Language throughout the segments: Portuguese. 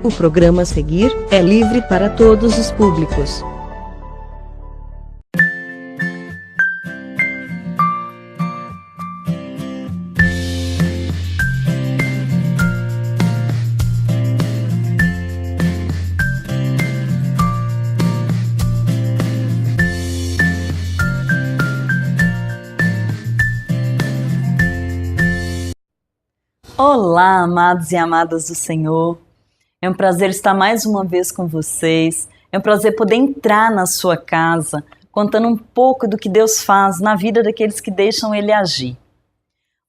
O programa a seguir é livre para todos os públicos. Olá, amados e amadas do Senhor. É um prazer estar mais uma vez com vocês. É um prazer poder entrar na sua casa, contando um pouco do que Deus faz na vida daqueles que deixam Ele agir.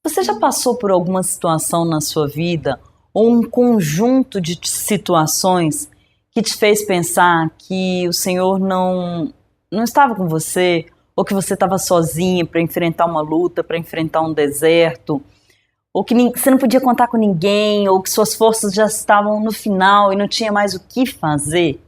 Você já passou por alguma situação na sua vida, ou um conjunto de situações que te fez pensar que o Senhor não estava com você, ou que você estava sozinha para enfrentar uma luta, para enfrentar um deserto, ou que você não podia contar com ninguém, ou que suas forças já estavam no final e não tinha mais o que fazer?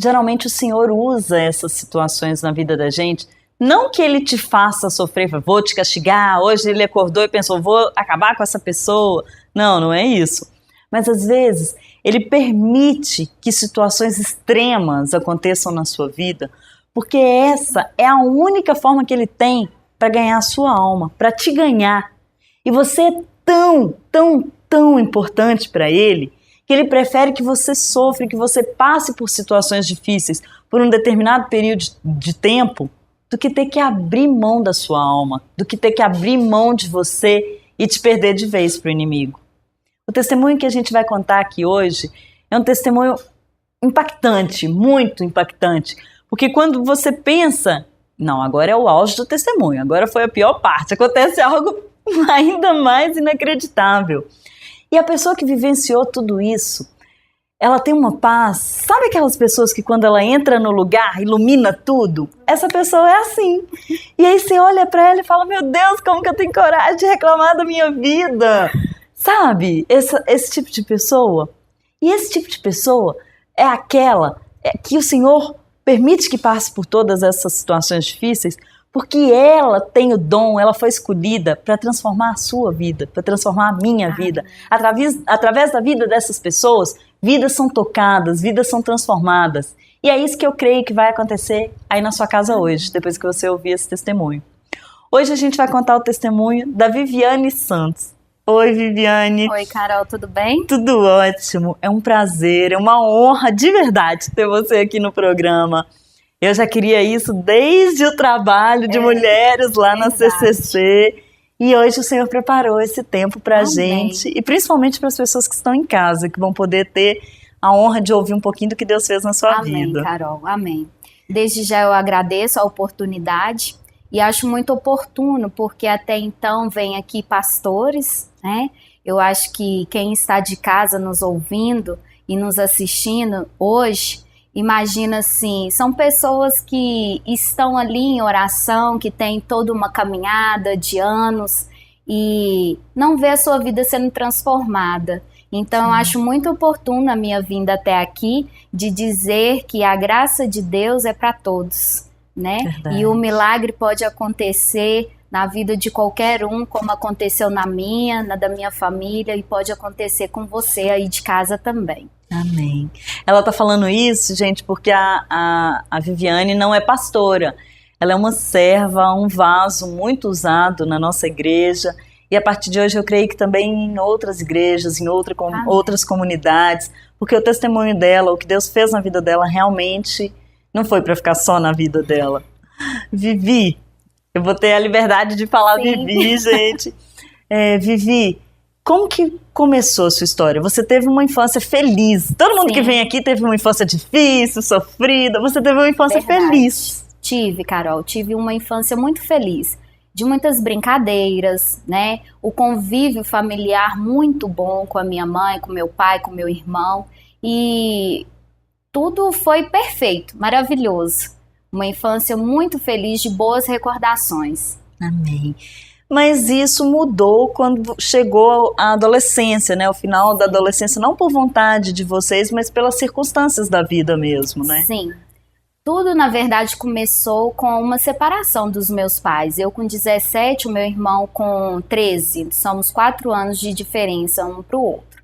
Geralmente o Senhor usa essas situações na vida da gente, não que Ele te faça sofrer, vou te castigar, hoje Ele acordou e pensou, vou acabar com essa pessoa. Não é isso. Mas às vezes Ele permite que situações extremas aconteçam na sua vida, porque essa é a única forma que Ele tem para ganhar a sua alma, para te ganhar. E você é tão importante para Ele, que Ele prefere que você sofra, que você passe por situações difíceis por um determinado período de tempo, do que ter que abrir mão da sua alma, do que ter que abrir mão de você e te perder de vez para o inimigo. O testemunho que a gente vai contar aqui hoje é um testemunho impactante, muito impactante, porque quando você pensa, não, agora é o auge do testemunho, agora foi a pior parte, acontece algo ainda mais inacreditável. E a pessoa que vivenciou tudo isso, ela tem uma paz. Sabe aquelas pessoas que quando ela entra no lugar, ilumina tudo? Essa pessoa é assim. E aí você olha pra ela e fala, meu Deus, como que eu tenho coragem de reclamar da minha vida? Sabe? Esse tipo de pessoa. E esse tipo de pessoa é aquela que o Senhor permite que passe por todas essas situações difíceis, porque ela tem o dom, ela foi escolhida para transformar a sua vida, para transformar a minha vida. Através da vida dessas pessoas, vidas são tocadas, vidas são transformadas. E é isso que eu creio que vai acontecer aí na sua casa hoje, depois que você ouvir esse testemunho. Hoje a gente vai contar o testemunho da Viviane Santos. Oi, Viviane. Oi, Carol, tudo bem? Tudo ótimo, é um prazer, é uma honra de verdade ter você aqui no programa. Eu já queria isso desde o trabalho de mulheres lá na CCC. E hoje o Senhor preparou esse tempo para a gente. E principalmente para as pessoas que estão em casa, que vão poder ter a honra de ouvir um pouquinho do que Deus fez na sua vida. Amém, Carol, amém. Desde já eu agradeço a oportunidade e acho muito oportuno, porque até então vem aqui pastores, né? Eu acho que quem está de casa nos ouvindo e nos assistindo hoje, imagina assim, são pessoas que estão ali em oração, que têm toda uma caminhada de anos e não vê a sua vida sendo transformada. Então, eu acho muito oportuno a minha vinda até aqui de dizer que a graça de Deus é para todos, né? Verdade. E o milagre pode acontecer na vida de qualquer um, como aconteceu na minha, na da minha família, e pode acontecer com você aí de casa também. Amém. Ela tá falando isso, gente, porque a Viviane não é pastora. Ela é uma serva, um vaso muito usado na nossa igreja. E a partir de hoje eu creio que também em outras igrejas, em outras comunidades, porque o testemunho dela, o que Deus fez na vida dela, realmente não foi para ficar só na vida dela. Vivi, eu vou ter a liberdade de falar Vivi, gente. Vivi, como que começou a sua história? Você teve uma infância feliz. Todo mundo que vem aqui teve uma infância difícil, sofrida. Você teve uma infância feliz. Tive, Carol. Tive uma infância muito feliz. De muitas brincadeiras, né? O convívio familiar muito bom com a minha mãe, com meu pai, com meu irmão. E tudo foi perfeito, maravilhoso. Uma infância muito feliz, de boas recordações. Amém. Mas isso mudou quando chegou a adolescência, né? O final da adolescência, não por vontade de vocês, mas pelas circunstâncias da vida mesmo, né? Sim. Tudo, na verdade, começou com uma separação dos meus pais. Eu com 17, o meu irmão com 13. Somos 4 anos de diferença um para o outro.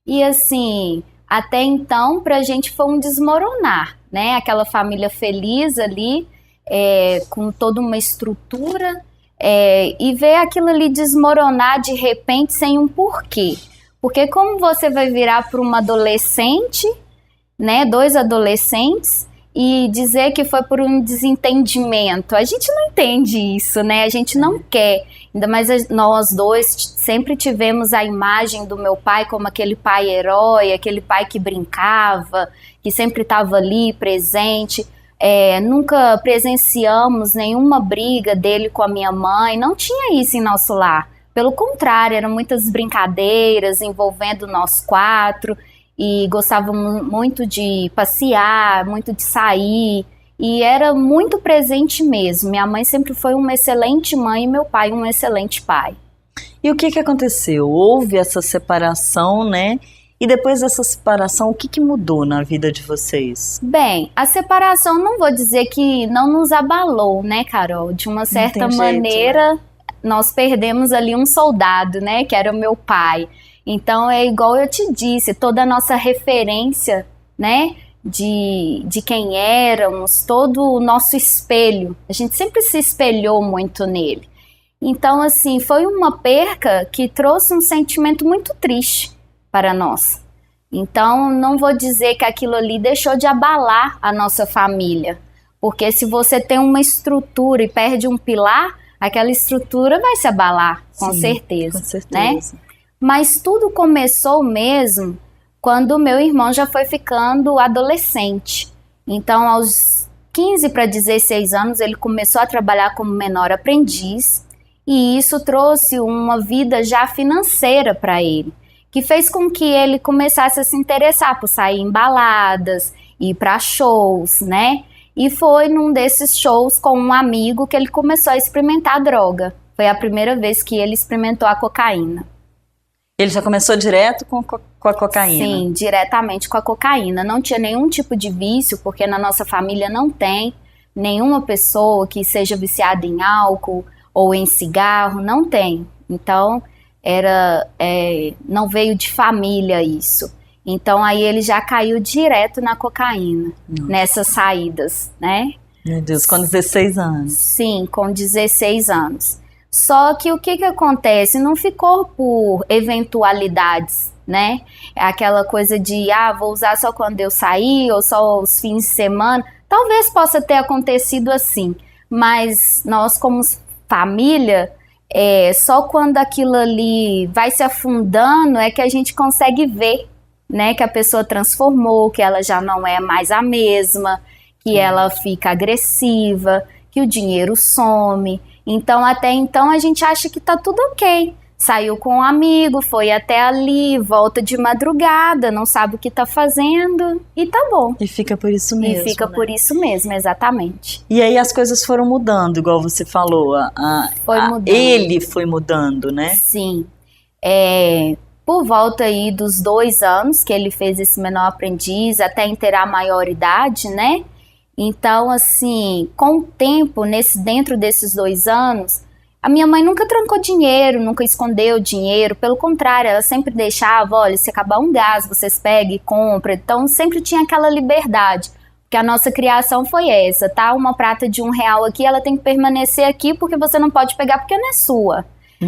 E assim, até então para a gente foi um desmoronar, né? Aquela família feliz ali, com toda uma estrutura, e ver aquilo ali desmoronar de repente sem um porquê. Porque como você vai virar para uma adolescente, né, 2 adolescentes, e dizer que foi por um desentendimento? A gente não entende isso, né? A gente não quer. Ainda mais nós dois sempre tivemos a imagem do meu pai como aquele pai herói, aquele pai que brincava, que sempre estava ali presente. Nunca presenciamos nenhuma briga dele com a minha mãe, não tinha isso em nosso lar. Pelo contrário, eram muitas brincadeiras envolvendo nós 4, e gostávamos muito de passear, muito de sair, e era muito presente mesmo. Minha mãe sempre foi uma excelente mãe e meu pai um excelente pai. E o que aconteceu? Houve essa separação, né? E depois dessa separação, o que mudou na vida de vocês? Bem, a separação não vou dizer que não nos abalou, né, Carol? De uma certa maneira, né? Nós perdemos ali um soldado, né, que era o meu pai. Então é igual eu te disse, toda a nossa referência, né, de quem éramos, todo o nosso espelho, a gente sempre se espelhou muito nele. Então assim, foi uma perca que trouxe um sentimento muito triste para nós. Então não vou dizer que aquilo ali deixou de abalar a nossa família, porque se você tem uma estrutura e perde um pilar, aquela estrutura vai se abalar, com certeza, né? Mas tudo começou mesmo quando meu irmão já foi ficando adolescente. Então, aos 15 para 16 anos, ele começou a trabalhar como menor aprendiz, e isso trouxe uma vida já financeira para ele, que fez com que ele começasse a se interessar por sair em baladas, ir para shows, né? E foi num desses shows com um amigo que ele começou a experimentar droga. Foi a primeira vez que ele experimentou a cocaína. Ele já começou direto com a cocaína? Sim, diretamente com a cocaína. Não tinha nenhum tipo de vício, porque na nossa família não tem nenhuma pessoa que seja viciada em álcool ou em cigarro, não tem. Então, não veio de família isso. Então, aí ele já caiu direto na cocaína, nessas saídas, né? Meu Deus, com 16 anos. Sim, com 16 anos. Só que o que acontece? Não ficou por eventualidades, né? Aquela coisa de, vou usar só quando eu sair ou só os fins de semana. Talvez possa ter acontecido assim, mas nós como família, só quando aquilo ali vai se afundando é que a gente consegue ver, né? Que a pessoa transformou, que ela já não é mais a mesma, que ela fica agressiva, que o dinheiro some. Então, até então, a gente acha que tá tudo ok. Saiu com um amigo, foi até ali, volta de madrugada, não sabe o que tá fazendo e tá bom. E fica por isso mesmo. E fica por isso mesmo, exatamente. E aí as coisas foram mudando, igual você falou. Ele foi mudando, né? Sim. Por volta aí dos 2 anos que ele fez esse menor aprendiz, até inteirar a maioridade, né? Então, assim, com o tempo, dentro desses 2 anos, a minha mãe nunca trancou dinheiro, nunca escondeu dinheiro, pelo contrário, ela sempre deixava, olha, se acabar um gás, vocês pegam e compram. Então, sempre tinha aquela liberdade, porque a nossa criação foi essa, tá? Uma prata de R$1 aqui, ela tem que permanecer aqui, porque você não pode pegar porque não é sua,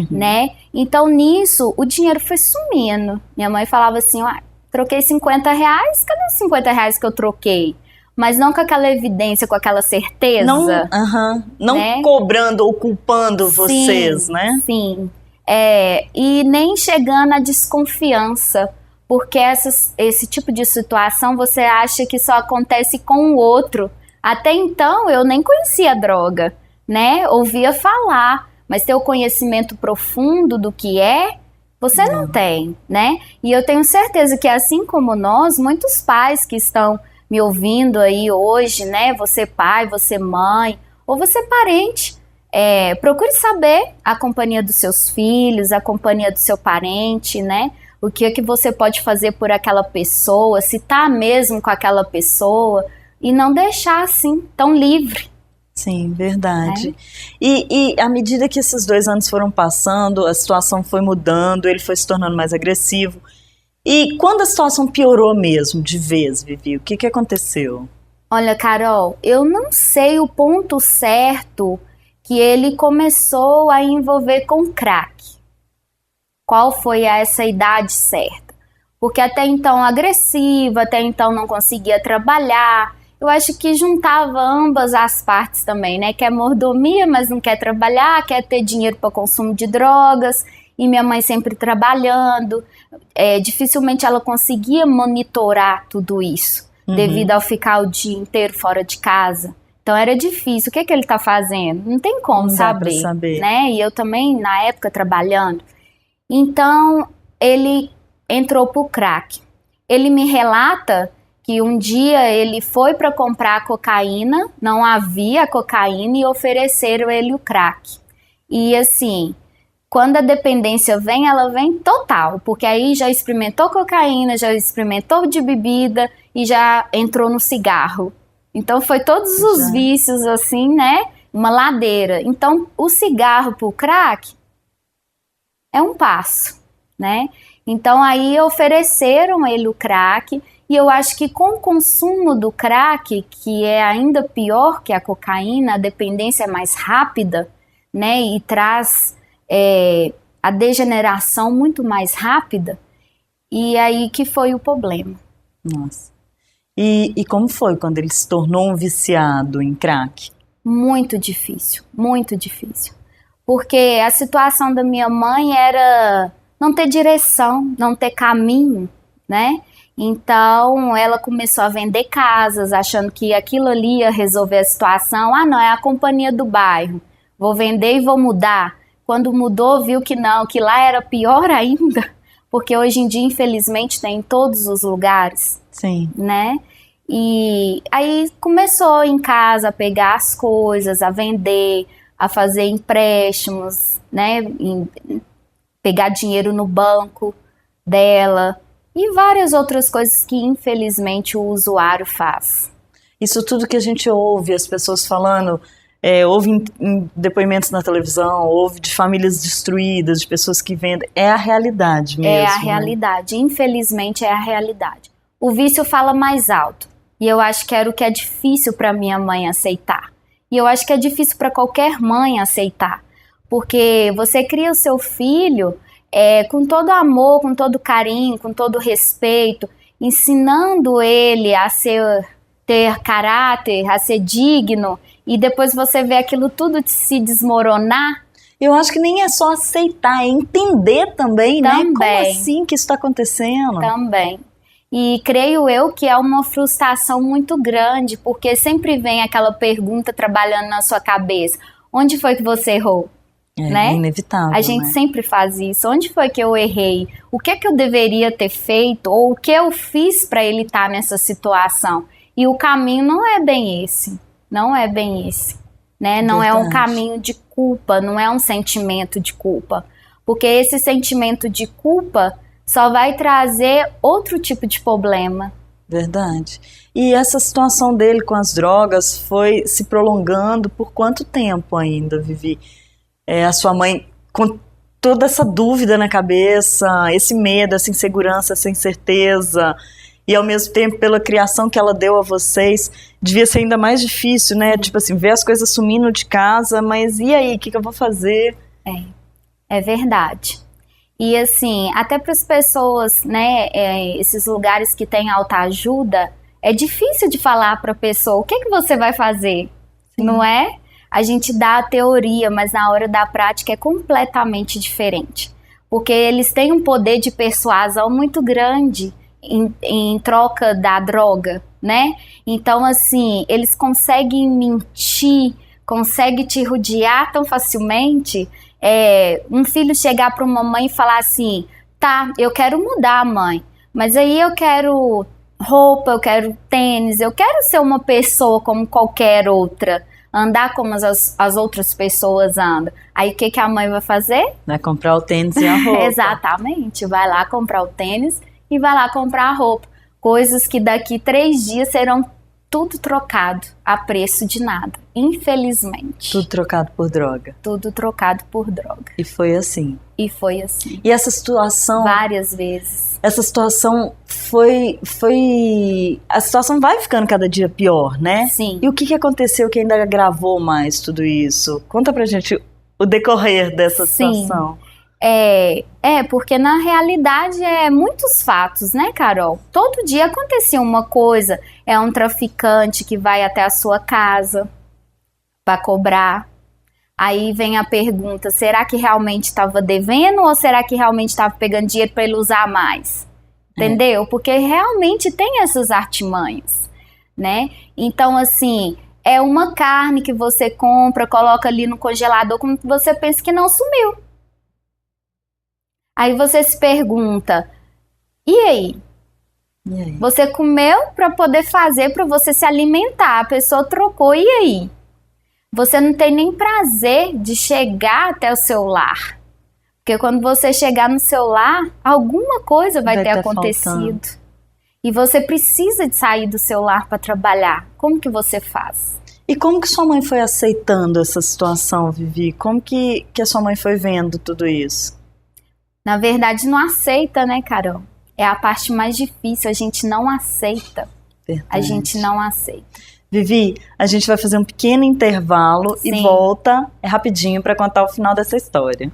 né? Então, nisso, o dinheiro foi sumindo. Minha mãe falava assim, troquei R$50, cadê os R$50 que eu troquei? Mas não com aquela evidência, com aquela certeza. Não né? Cobrando ou culpando vocês, né? Sim, e nem chegando à desconfiança, porque esse tipo de situação você acha que só acontece com o outro. Até então eu nem conhecia a droga, né? Ouvia falar, mas ter o conhecimento profundo do que você não tem, né? E eu tenho certeza que assim como nós, muitos pais que estão me ouvindo aí hoje, né? Você pai, você mãe, ou você parente, procure saber a companhia dos seus filhos, a companhia do seu parente, né? O que é que você pode fazer por aquela pessoa, se tá mesmo com aquela pessoa, e não deixar assim, tão livre. Sim, verdade. E à medida que esses 2 anos foram passando, a situação foi mudando, ele foi se tornando mais agressivo. E quando a situação piorou mesmo, de vez, Vivi, o que aconteceu? Olha, Carol, eu não sei o ponto certo que ele começou a envolver com crack. Qual foi essa idade certa? Porque até então agressiva, até então não conseguia trabalhar. Eu acho que juntava ambas as partes também, né? Quer mordomia, mas não quer trabalhar, quer ter dinheiro para consumo de drogas. E minha mãe sempre trabalhando. Dificilmente ela conseguia monitorar tudo isso, devido ao ficar o dia inteiro fora de casa. Então era difícil. O que ele está fazendo? Não tem como saber, né? E eu também, na época, trabalhando. Então, ele entrou pro crack. Ele me relata que um dia ele foi para comprar cocaína, não havia cocaína e ofereceram ele o crack. E assim, quando a dependência vem, ela vem total, porque aí já experimentou cocaína, já experimentou de bebida e já entrou no cigarro. Então foi todos os vícios assim, né? Uma ladeira. Então o cigarro pro crack é um passo, né? Então aí ofereceram ele o crack e eu acho que com o consumo do crack, que é ainda pior que a cocaína, a dependência é mais rápida, né? E traz a degeneração muito mais rápida, e aí que foi o problema. Nossa. E como foi quando ele se tornou um viciado em crack? Muito difícil, muito difícil. Porque a situação da minha mãe era não ter direção, não ter caminho, né? Então ela começou a vender casas, achando que aquilo ali ia resolver a situação. Ah, não, é a companhia do bairro, vou vender e vou mudar. Quando mudou, viu que não, que lá era pior ainda, porque hoje em dia, infelizmente, tem em todos os lugares. Sim. Né? E aí começou em casa a pegar as coisas, a vender, a fazer empréstimos, né? Pegar dinheiro no banco dela e várias outras coisas que, infelizmente, o usuário faz. Isso tudo que a gente ouve, as pessoas falando... ouve em depoimentos na televisão, ouve de famílias destruídas, de pessoas que vendem, é a realidade mesmo. É a realidade, infelizmente é a realidade. O vício fala mais alto, e eu acho que era o que é difícil para minha mãe aceitar. E eu acho que é difícil para qualquer mãe aceitar, porque você cria o seu filho com todo amor, com todo carinho, com todo respeito, ensinando ele a ter caráter, a ser digno, e depois você vê aquilo tudo se desmoronar. Eu acho que nem é só aceitar, é entender também, né? Como assim que isso está acontecendo? Também. E creio eu que é uma frustração muito grande, porque sempre vem aquela pergunta trabalhando na sua cabeça. Onde foi que você errou? Né? É inevitável, a gente sempre faz isso. Onde foi que eu errei? O que é que eu deveria ter feito? Ou o que eu fiz para ele estar nessa situação? E o caminho não é bem esse. Não é bem esse, né? Não é um caminho de culpa, não é um sentimento de culpa. Porque esse sentimento de culpa só vai trazer outro tipo de problema. Verdade. E essa situação dele com as drogas foi se prolongando por quanto tempo ainda, Vivi? A sua mãe, com toda essa dúvida na cabeça, esse medo, essa insegurança, essa incerteza... E ao mesmo tempo, pela criação que ela deu a vocês, devia ser ainda mais difícil, né? Tipo assim, ver as coisas sumindo de casa, mas e aí, o que eu vou fazer? É verdade. E assim, até para as pessoas, né, esses lugares que tem autoajuda, é difícil de falar para a pessoa, o que você vai fazer? Sim. Não é? A gente dá a teoria, mas na hora da prática é completamente diferente. Porque eles têm um poder de persuasão muito grande, em troca da droga, né? Então, assim, eles conseguem mentir, conseguem te rodear tão facilmente. Um filho chegar para uma mãe e falar assim, tá, eu quero mudar, mãe, mas aí eu quero roupa, eu quero tênis, eu quero ser uma pessoa como qualquer outra, andar como as outras pessoas andam. Aí o que a mãe vai fazer? Vai comprar o tênis e a roupa. Exatamente, vai lá comprar o tênis e vai lá comprar a roupa. Coisas que daqui 3 dias serão tudo trocado a preço de nada, infelizmente. Tudo trocado por droga. Tudo trocado por droga. E foi assim. E foi assim. E essa situação... Várias vezes. Essa situação a situação vai ficando cada dia pior, né? Sim. E o que aconteceu que ainda agravou mais tudo isso? Conta pra gente o decorrer dessa situação. Porque na realidade muitos fatos, né, Carol? Todo dia acontecia uma coisa, é um traficante que vai até a sua casa para cobrar. Aí vem a pergunta, será que realmente estava devendo ou será que realmente estava pegando dinheiro para ele usar mais? Entendeu? Porque realmente tem essas artimanhas, né? Então, assim, é uma carne que você compra, coloca ali no congelador, como você pensa que não sumiu. Aí você se pergunta, e aí? Você comeu para poder fazer, para você se alimentar, a pessoa trocou, e aí? Você não tem nem prazer de chegar até o seu lar. Porque quando você chegar no seu lar, alguma coisa vai ter acontecido. Faltando. E você precisa de sair do seu lar para trabalhar. Como que você faz? E como que sua mãe foi aceitando essa situação, Vivi? Como que a sua mãe foi vendo tudo isso? Na verdade, não aceita, né, Carol? É a parte mais difícil, a gente não aceita. Verdade. A gente não aceita. Vivi, a gente vai fazer um pequeno intervalo. Sim. E volta rapidinho para contar o final dessa história.